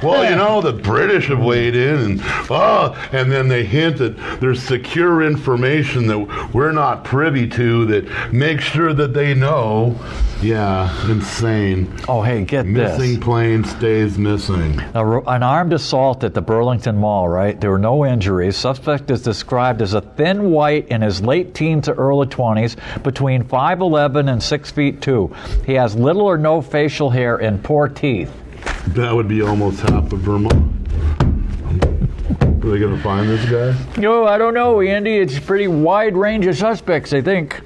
Well, the British have weighed in, and then they hint that there's secure information that we're not privy to that makes sure that they know. Yeah, insane. Oh, hey, get this. Missing plane stays missing. An armed assault at the Burlington Mall, right? There were no injuries. Suspect is described as a thin white in his late teens to early 20s, between 5'11" and 6'2". He has little or no facial hair and poor teeth. That would be almost half of Vermont. Are they going to find this guy? No, I don't know, Andy. It's a pretty wide range of suspects, I think.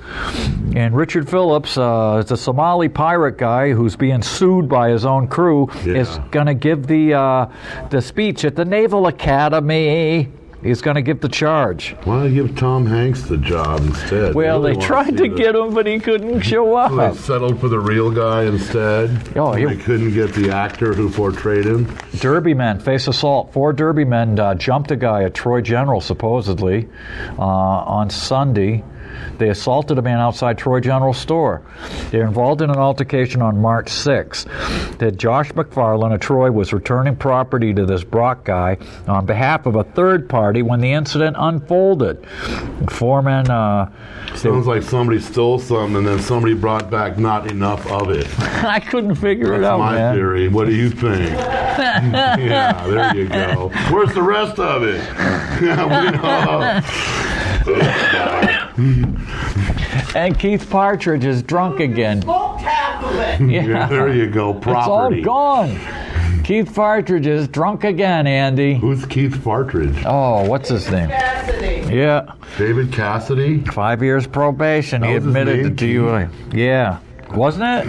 And Richard Phillips, is a Somali pirate guy who's being sued by his own crew, is going to give the speech at the Naval Academy. He's going to give the charge. Why don't you give Tom Hanks the job instead? Well, they tried to get him, but he couldn't show up. So they settled for the real guy instead? They couldn't get the actor who portrayed him? Derby men face assault. 4 Derby men jumped a guy at Troy General, supposedly, on Sunday. They assaulted a man outside Troy General Store. They were involved in an altercation on March 6th. That Josh McFarland of Troy was returning property to this Brock guy on behalf of a third party when the incident unfolded. 4 men... Sounds like somebody stole something and then somebody brought back not enough of it. I couldn't figure it out, man. That's my theory. What do you think? Yeah, there you go. Where's the rest of it? Yeah, we know. And Keith Partridge is drunk again. Smoked half of it. Yeah, there you go. Property. It's all gone. Keith Partridge is drunk again, Andy. Who's Keith Partridge? Oh, what's his name? Cassidy. Yeah. David Cassidy? 5 years probation. He admitted to DUI. Yeah. Wasn't it?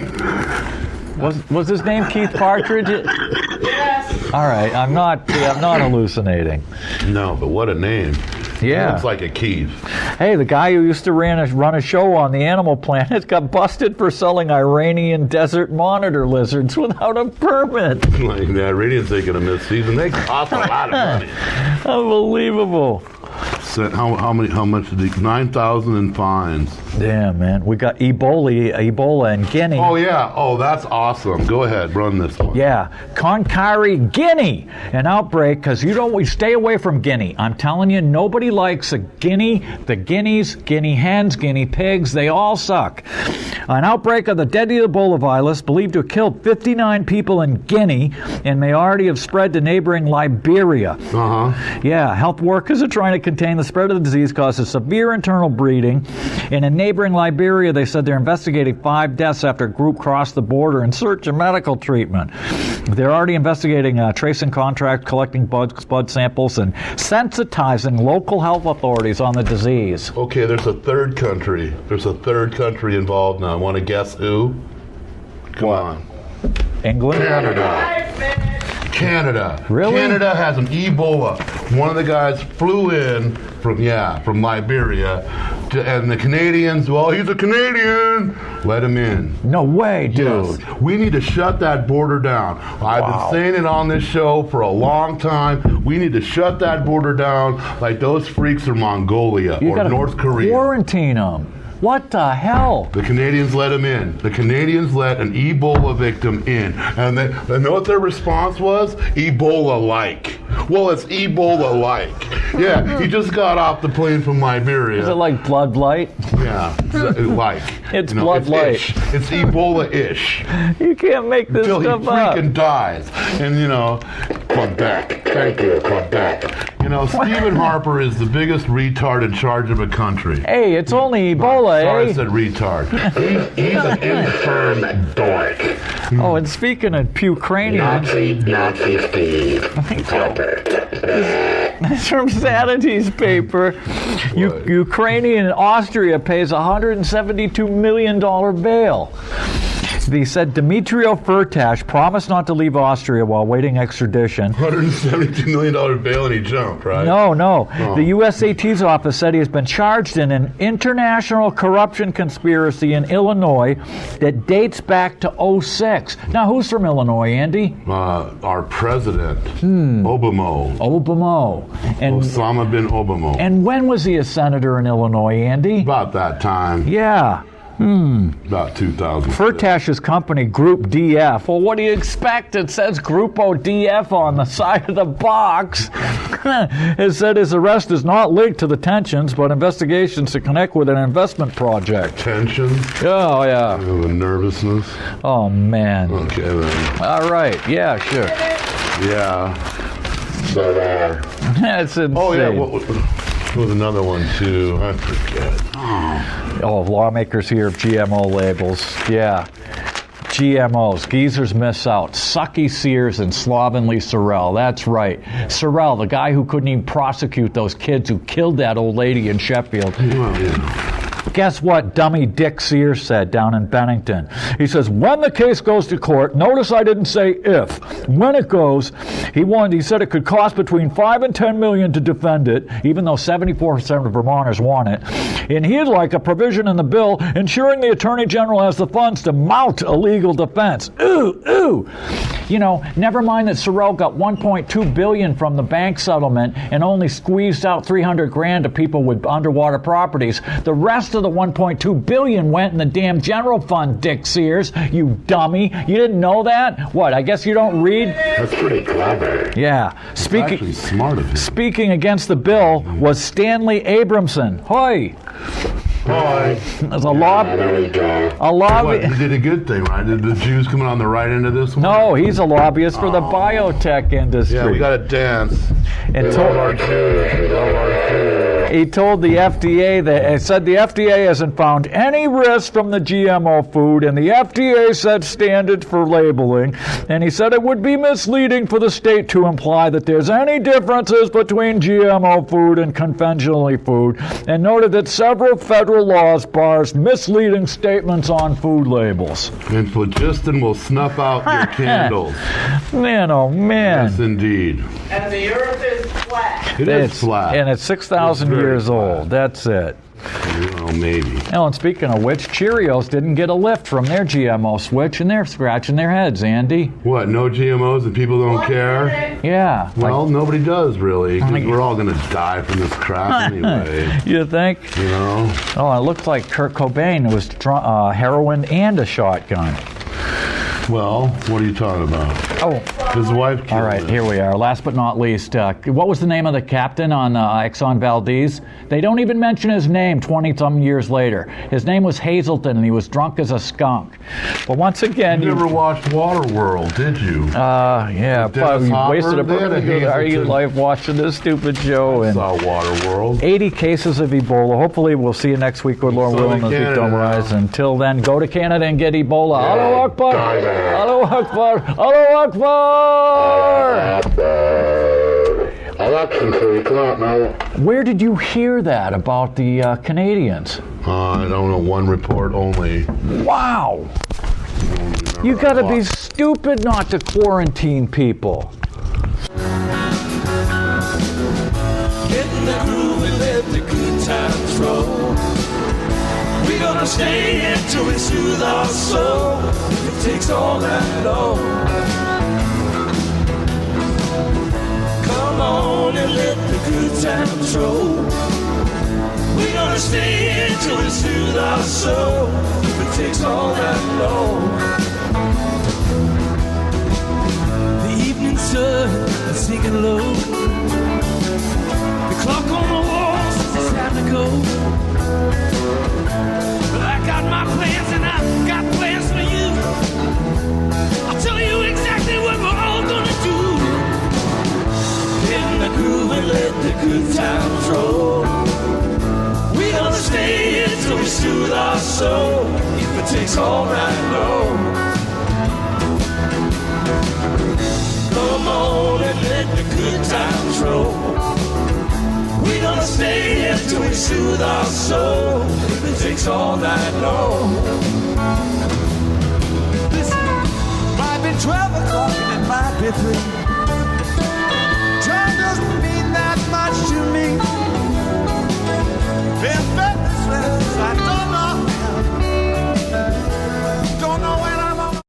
Was his name Keith Partridge? Yes. All right. I'm not hallucinating. No, but what a name. Yeah. Looks like a Keith. Hey, the guy who used to run a show on the Animal Planet got busted for selling Iranian desert monitor lizards without a permit. Like the Iranians ain't gonna miss season. They cost a lot of money. Unbelievable. How much did he? 9,000 in fines. Damn, man. We got Ebola in Guinea. Oh yeah. Oh, that's awesome. Go ahead, run this one. Yeah, Conakry, Guinea. An outbreak because we stay away from Guinea. I'm telling you, nobody likes a guinea. The guineas, guinea hens, guinea pigs, they all suck. An outbreak of the deadly Ebola virus believed to have killed 59 people in Guinea and may already have spread to neighboring Liberia. Yeah, health workers are trying to contain the spread of the disease, causes severe internal bleeding. And in neighboring Liberia, they said they're investigating 5 deaths after a group crossed the border in search of medical treatment. They're already investigating tracing contracts, collecting blood samples, and sensitizing local health authorities on the disease. Okay, there's a third country. There's a third country involved now. Want to guess who? Come on. England? Canada. Really? Canada has an Ebola. One of the guys flew in from Liberia, and the Canadians, well, he's a Canadian. Let him in. No way, dude. Yes. We need to shut that border down. I've been saying it on this show for a long time. We need to shut that border down like those freaks are Mongolia or North Korea. Quarantine them. What the hell? The Canadians let him in. The Canadians let an Ebola victim in. And they know what their response was? Ebola-like. Well, it's Ebola-like. Yeah, he just got off the plane from Liberia. Is it like Blood Light? Yeah, like. It's Blood Light. It's Ebola-ish. You can't make this Until stuff he up. freaking dies. And, Quebec. Thank you, Quebec. Stephen Harper is the biggest retard in charge of a country. Hey, it's only Ebola, Sorry, eh? I said retard. He's an infirm dork. Oh, and speaking of Ukrainian, Nazi Steve. it's from Sanity's paper. Ukrainian Austria pays $172 million bail. He said Dmitry Firtash promised not to leave Austria while waiting extradition. $172 million bail and he jumped, right? No. The USAT's office said he has been charged in an international corruption conspiracy in Illinois that dates back to 2006. Now, who's from Illinois, Andy? Our president, Obama. And Osama bin Obama. And when was he a senator in Illinois, Andy? About that time. Yeah. About 2000. Firtash's company, Group DF. Well, what do you expect? It says Grupo DF on the side of the box. It said his arrest is not linked to the tensions, but investigations to connect with an investment project. Tensions? Oh, yeah. The nervousness? Oh, man. Okay, then. All right. Yeah, sure. Yeah. That's insane. Oh, yeah. What was another one, too? I forget. Oh, lawmakers here of GMO labels. Yeah. GMOs. Geezers miss out. Sucky Sears and slovenly Sorrell. That's right. Sorrell, the guy who couldn't even prosecute those kids who killed that old lady in Sheffield. Well, yeah. Guess what dummy Dick Sears said down in Bennington? He says, when the case goes to court, notice I didn't say if. When it goes, he said it could cost between $5 and $10 million to defend it, even though 74% of Vermonters want it. And he'd like a provision in the bill ensuring the Attorney General has the funds to mount a legal defense. Ooh. Never mind that Sorrell got $1.2 billion from the bank settlement and only squeezed out $300,000 to people with underwater properties. The rest of the $1.2 billion went in the damn general fund, Dick Sears. You dummy. You didn't know that? What, I guess you don't read? That's pretty clever. Yeah. Actually smart of him. Speaking against the bill was Stanley Abramson. Hoy! There's a lobby. He did a good thing, right? Did the Jews coming on the right end of this one? No, he's a lobbyist for the biotech industry. Yeah, we got to dance. And he told the FDA said the FDA hasn't found any risk from the GMO food, and the FDA set standards for labeling, and he said it would be misleading for the state to imply that there's any differences between GMO food and conventionally food, and noted that several federal laws bars misleading statements on food labels. And phlogiston will snuff out your candles. Man, oh man. Yes, indeed. And the earth is flat. It is flat. And it's 6,000 years old. That's it. Well, maybe. Oh, and speaking of which, Cheerios didn't get a lift from their GMO switch, and they're scratching their heads, Andy. What, no GMOs and people don't care? Yeah. Well, nobody does, really, because we're all going to die from this crap anyway. You think? Oh, it looks like Kurt Cobain was heroin and a shotgun. Well, what are you talking about? Oh. His wife killed All right, him. here we are. Last but not least, what was the name of the captain on Exxon Valdez? They don't even mention his name 20-some years later. His name was Hazelton, and he was drunk as a skunk. But once again... You never watched Waterworld, did you? Yeah, Dennis you Hopper, wasted a they had a perfectly good Hazelton. life watching this stupid show. I And saw Waterworld. 80 cases of Ebola. Hopefully we'll see you next week with Lord So willing as we Canada don't rise. now. Until then, go to Canada and get Ebola. Yeah, Allahu Akbar! die there. Allahu Akbar! Allahu Akbar! Election, so you come out now. Where did you hear that about the Canadians? I don't know, one report only. Wow! You gotta be stupid not to quarantine people. Get in the groove and let the good times roll. We're gonna stay here till we soothe our soul. If it takes all that long. Come on and let the good times roll. We're gonna gonna stay here till we soothe our soul. If it takes all that long. The evening sun is sinking low. The clock on the wall says it's time to go. But I got my plans and I got plans for you. I'll tell you exactly what we're all gonna do. Get in the groove and let the good times roll. We're gonna stay here till we soothe our soul. If it takes all night long. Come on and let the good times roll. We're gonna stay here till we soothe our soul. If it takes all night long. Listen, might be 12 o'clock and it might be 3.